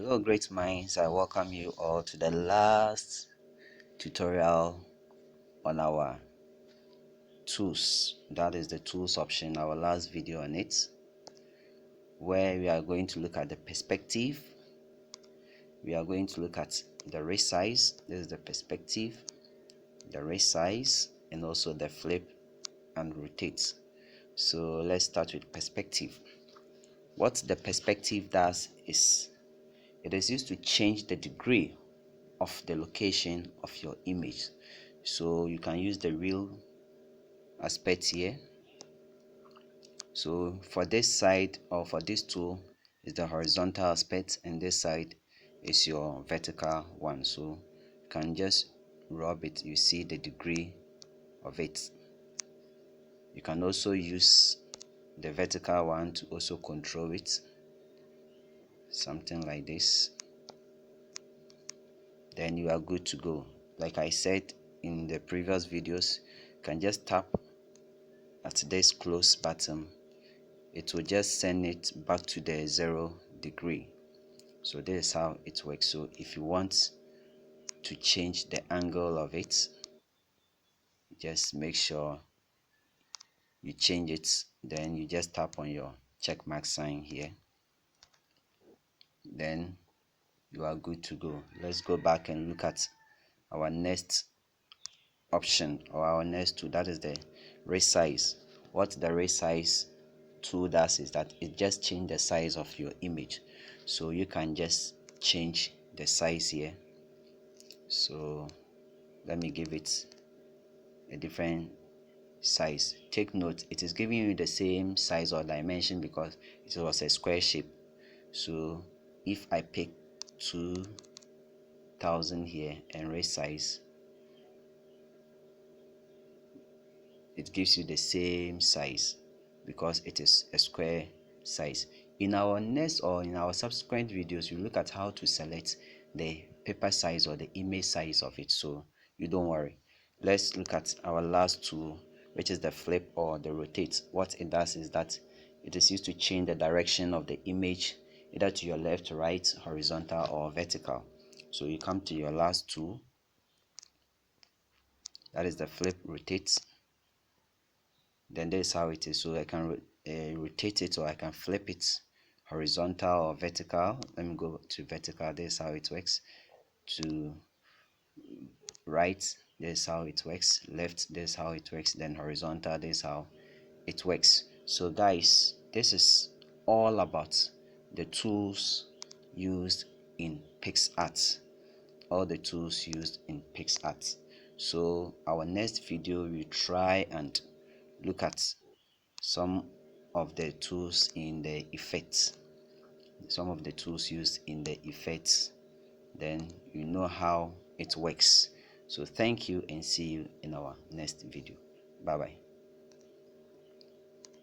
Hello great minds, I welcome you all to the last tutorial on our tools. That is the tools option, our last video on it, where we are going to look at the perspective. We are going to look at the resize. This is the perspective, the resize, and also the flip and rotate. So let's start with perspective. What the perspective does is it is used to change the degree of the location of your image. So you can use the real aspect here. So for this side, or for this tool, is the horizontal aspect, and this side is your vertical one. So you can just rub it, you see the degree of it. You can also use the vertical one to also control it, something like this. Then you are good to go. Like I said in the previous videos, you can just tap at this close button. It will just send it back to the 0 degree. So this is how it works. So if you want to change the angle of it, just make sure you change it. Then you just tap on your check mark sign here. Then you are good to go. Let's go back and look at our next option, or our next tool, that is the resize. What the resize tool does is that it just changes the size of your image. So you can just change the size here. So let me give it a different size. Take note, it is giving you the same size or dimension because it was a square shape. So if I pick 2000 here and resize, it gives you the same size because it is a square size. In our next, or in our subsequent videos, you look at how to select the paper size or the image size of it, so you don't worry. Let's look at our last tool, which is the flip or the rotate. What it does is that it is used to change the direction of the image, either to your left, right, horizontal, or vertical. So you come to your last tool, that is the flip rotate. Then this is how it is. So I can rotate it, or I can flip it horizontal or vertical. Let me go to vertical. This is how it works. To right, this is how it works. Left, this is how it works. Then horizontal, this is how it works. So guys, this is all about the tools used in Picsart. All the tools used in Picsart. So our next video, we try and look at some of the tools in the effects, some of the tools used in the effects. Then you know how it works. So thank you, and see you in our next video. Bye bye.